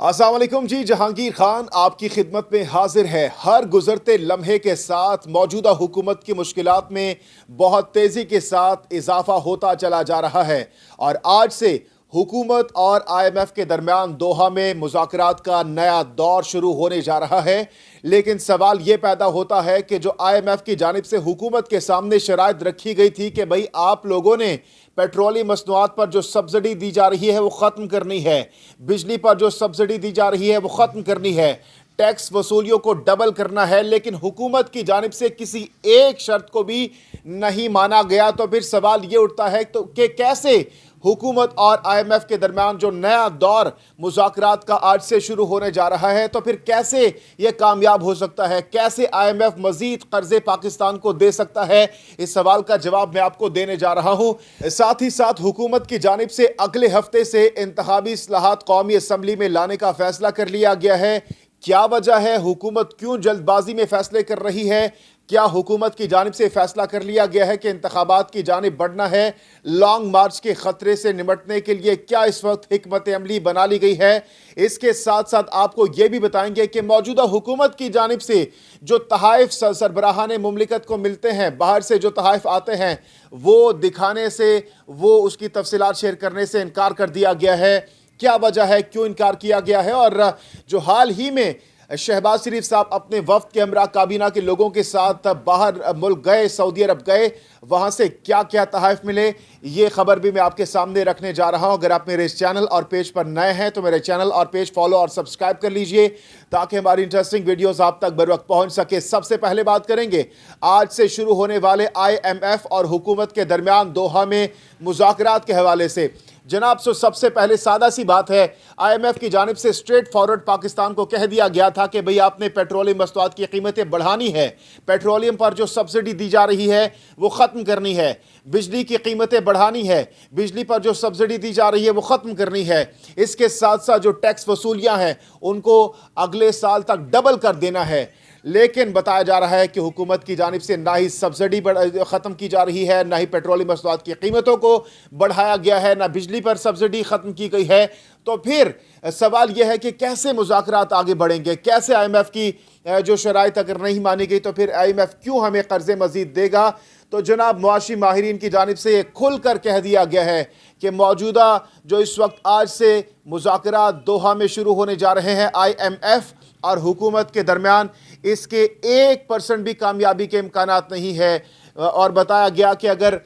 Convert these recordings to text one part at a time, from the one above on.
अस्सलाम वालेकुम जी। जहांगीर खान आपकी खिदमत में हाजिर है। हर गुजरते लम्हे के साथ मौजूदा हुकूमत की मुश्किलात में बहुत तेज़ी के साथ इजाफा होता चला जा रहा है और आज से हुकूमत और IMF के दरमियान दोहा में मुज़ाकरात का नया दौर शुरू होने जा रहा है। लेकिन सवाल यह पैदा होता है कि जो IMF की जानिब से हुकूमत के सामने शराइत रखी गई थी कि भाई आप लोगों ने पेट्रोलियम मसनूआत पर जो सब्सिडी दी जा रही है वो ख़त्म करनी है, बिजली पर जो सब्सिडी दी जा रही है वो ख़त्म करनी है, टैक्स वसूलियों को डबल करना है, लेकिन हुकूमत की जानिब से किसी एक शर्त को भी नहीं माना गया। तो फिर सवाल ये उठता है तो कि कैसे हुकूमत और IMF के दरमियान जो नया दौर मुज़ाकरात का आज से शुरू होने जा रहा है, तो फिर कैसे यह कामयाब हो सकता है, कैसे IMF मजीद कर्जे पाकिस्तान को दे सकता है। इस सवाल का जवाब मैं आपको देने जा रहा हूं। साथ ही साथ हुकूमत की जानिब से अगले हफ्ते से इंतखाबी इस्लाहात कौमी असम्बली में लाने का फैसला कर लिया गया है। क्या वजह है, हुकूमत क्यों जल्दबाजी में फैसले कर रही है? क्या हुकूमत की जानिब से फैसला कर लिया गया है कि इंतखाबात की जानिब बढ़ना है? लॉन्ग मार्च के खतरे से निपटने के लिए क्या इस वक्त हिकमत अमली बना ली गई है? इसके साथ साथ आपको यह भी बताएंगे कि मौजूदा हुकूमत की जानिब से जो तहाइफ सरबराहान मुमलिकत को मिलते हैं, बाहर से जो तहाइफ आते हैं वो दिखाने से, वो उसकी तफसीलात शेयर करने से इनकार कर दिया गया है। क्या वजह है, क्यों इनकार किया गया है? और जो हाल ही में शहबाज शरीफ साहब अपने वफ्द के हमरा काबीना के लोगों के साथ बाहर मुल्क गए, सऊदी अरब गए, वहाँ से क्या क्या तहाइफ मिले, ये खबर भी मैं आपके सामने रखने जा रहा हूँ। अगर आप मेरे इस चैनल और पेज पर नए हैं तो मेरे चैनल और पेज फॉलो और सब्सक्राइब कर लीजिए ताकि हमारी इंटरेस्टिंग वीडियोस आप तक बर वक्त पहुँच सके। सबसे पहले बात करेंगे आज से शुरू होने वाले IMF और हुकूमत के दरमियान दोहा में मुज़ाकरात के हवाले से। जनाब, सबसे पहले सादा सी बात है, IMF की जानिब से स्ट्रेट फॉरवर्ड पाकिस्तान को कह दिया गया था कि भाई आपने पेट्रोलियम मसनूआत की कीमतें बढ़ानी है, पेट्रोलियम पर जो सब्सिडी दी जा रही है वो ख़त्म करनी है, बिजली की कीमतें बढ़ानी है, बिजली पर जो सब्सिडी दी जा रही है वो ख़त्म करनी है। इसके साथ साथ जो टैक्स वसूलियाँ हैं उनको अगले साल तक डबल कर देना है। लेकिन बताया जा रहा है कि हुकूमत की जानिब से ना ही सब्सिडी ख़त्म की जा रही है, ना ही पेट्रोलियम मसनूआत की कीमतों को बढ़ाया गया है, ना बिजली पर सब्सिडी ख़त्म की गई है। तो फिर सवाल यह है कि कैसे मुज़ाकरात आगे बढ़ेंगे, कैसे IMF की जो शराइत अगर नहीं मानी गई तो फिर IMF क्यों हमें कर्जे मज़ीद देगा? तो जनाब, मुआशी माहिरीन की जानिब से खुल कर कह दिया गया है कि मौजूदा जो इस वक्त आज से मुज़ाकरात दोहा में शुरू होने जा रहे हैं IMF और हुकूमत के दरमियान, इसके 1% भी कामयाबी के इम्कानात नहीं है। और बताया गया कि अगर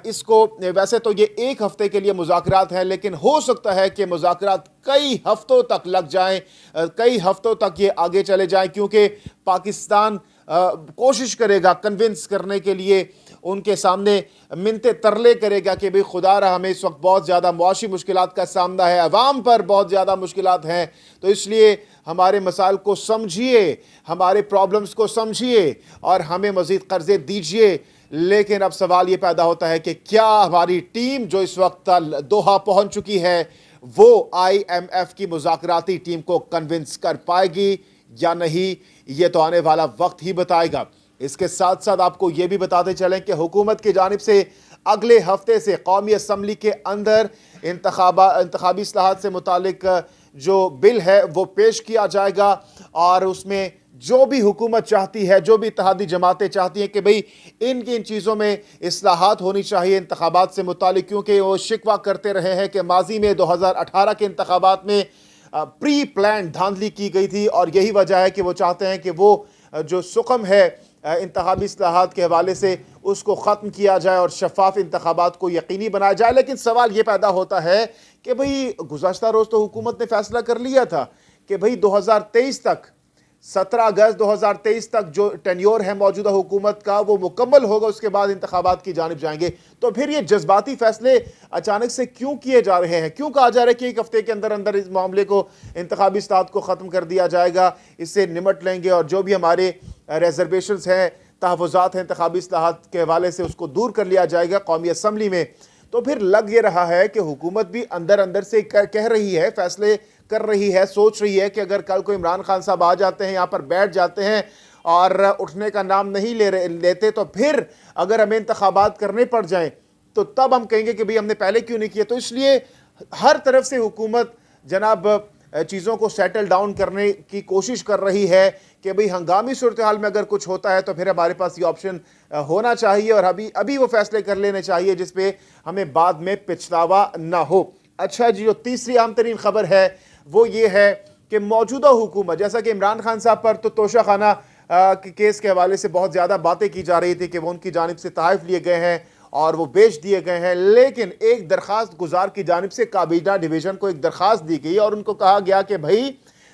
इसको, वैसे तो ये 1 हफ्ते के लिए मुज़ाकरात हैं, लेकिन हो सकता है कि मुज़ाकरात कई हफ्तों तक लग जाएं, कई हफ्तों तक ये आगे चले जाएं, क्योंकि पाकिस्तान कोशिश करेगा कन्विंस करने के लिए, उनके सामने मिन्नते तरले करेगा कि भाई खुदा रहा हमें इस वक्त बहुत ज़्यादा मुआशी मुश्किलात का सामना है, अवाम पर बहुत ज़्यादा मुश्किलात हैं, तो इसलिए हमारे मसाइल को समझिए, हमारे प्रॉब्लम्स को समझिए और हमें मज़ीद कर्जे दीजिए। लेकिन अब सवाल ये पैदा होता है कि क्या हमारी टीम जो इस वक्त दोहा पहुंच चुकी है वो IMF की मुज़ाकराती टीम को कन्विंस कर पाएगी या नहीं, ये तो आने वाला वक्त ही बताएगा। इसके साथ साथ आपको ये भी बताते चलें कि हुकूमत की जानिब से अगले हफ्ते से कौमी असम्बली के अंदर इंतखाबी इस्लाहात से मुतालिक जो बिल है वो पेश किया जाएगा और उसमें जो भी हुकूमत चाहती है, जो भी इत्तेहादी जमातें चाहती हैं कि भाई इन चीज़ों में इस्लाहात होनी चाहिए इंतखाबात से मुतालिक, क्योंकि वो शिकवा करते रहे हैं कि माजी में 2018 के इंतखाबात में प्री प्लान धांधली की गई थी और यही वजह है कि वो चाहते हैं कि वो जो सुकम है इंतखाबी इस्लाहात के हवाले से उसको ख़त्म किया जाए और शफाफ इंतखाबात को यकीनी बनाया जाए। लेकिन सवाल ये पैदा होता है कि भाई गुज़श्ता रोज़ तो हुकूमत ने फैसला कर लिया था कि भाई 2023 तक, 17 अगस्त 2023 तक जो टेन्योर है मौजूदा हुकूमत का वो मुकम्मल होगा, उसके बाद इंतखाबात की जानिब जाएंगे। तो फिर ये जज्बाती फैसले अचानक से क्यों किए जा रहे हैं? क्यों कहा जा रहा है कि 1 हफ्ते के अंदर अंदर इस मामले को, इंतखाबी इस्लाहात को ख़त्म कर दिया जाएगा, इससे निमट लेंगे और जो भी हमारे रिजर्वेशंस हैं, तहफ़्फ़ुज़ात हैं इंतखाबी इस्लाहात के हवाले से, उसको दूर कर लिया जाएगा कौमी असम्बली में। तो फिर लग ये रहा है कि हुकूमत भी अंदर अंदर से कह रही है, फैसले कर रही है, सोच रही है कि अगर कल को इमरान खान साहब आ जाते हैं, यहाँ पर बैठ जाते हैं और उठने का नाम नहीं लेते, तो फिर अगर हमें इंतखाबात करने पड़ जाएं तो तब हम कहेंगे कि भाई हमने पहले क्यों नहीं किया। तो इसलिए हर तरफ से हुकूमत जनाब चीज़ों को सेटल डाउन करने की कोशिश कर रही है कि भाई हंगामी सूरत हाल में अगर कुछ होता है तो फिर हमारे पास ये ऑप्शन होना चाहिए और अभी अभी वो फैसले कर लेने चाहिए जिसपे हमें बाद में पछतावा ना हो। अच्छा जी, जो तीसरी अहम तरीन खबर है वो ये है कि मौजूदा हुकूमत, जैसा कि इमरान खान साहब पर तो तोशाखाना के केस के हवाले से बहुत ज़्यादा बातें की जा रही थी कि वो उनकी जानिब से तहफ़ लिए गए हैं और वो बेच दिए गए हैं, लेकिन एक दरख्वास्त गुजार की जानिब से काबीना डिवीज़न को एक दरख्वास्त दी गई और उनको कहा गया कि भाई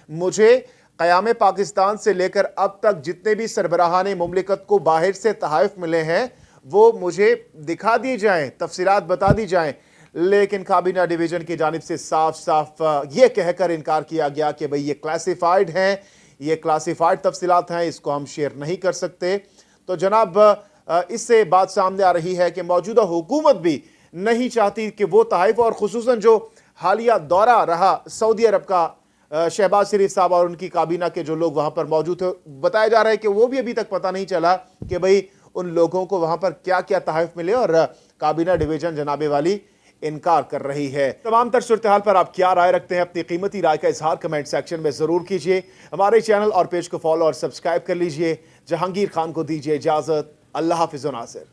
मुझे क़याम पाकिस्तान से लेकर अब तक जितने भी सरबराहान मुमलिकत को बाहर से तहफ़ मिले हैं वो मुझे दिखा दी जाएँ, तफसीलात बता दी जाएँ। लेकिन काबीना डिवीज़न की जानिब से साफ साफ ये कहकर इनकार किया गया कि भाई ये क्लासिफाइड हैं, ये क्लासिफाइड तफसीलात हैं, इसको हम शेयर नहीं कर सकते। तो जनाब इससे बात सामने आ रही है कि मौजूदा हुकूमत भी नहीं चाहती कि वो तहफ़ और ख़ुसूसन जो हालिया दौरा रहा सऊदी अरब का शहबाज शरीफ साहब और उनकी काबीना के जो लोग वहाँ पर मौजूद थे, बताया जा रहा है कि वो भी अभी तक पता नहीं चला कि भाई उन लोगों को वहाँ पर क्या क्या तहफ़ मिले और काबीना डिवीज़न जनाबे वाली इनकार कर रही है। तमाम तर सूरत हाल पर आप क्या राय रखते हैं, अपनी कीमती राय का इजहार कमेंट सेक्शन में ज़रूर कीजिए। हमारे चैनल और पेज को फॉलो और सब्सक्राइब कर लीजिए। जहांगीर खान को दीजिए इजाज़त। अल्लाह हाफ़िज़ नासिर।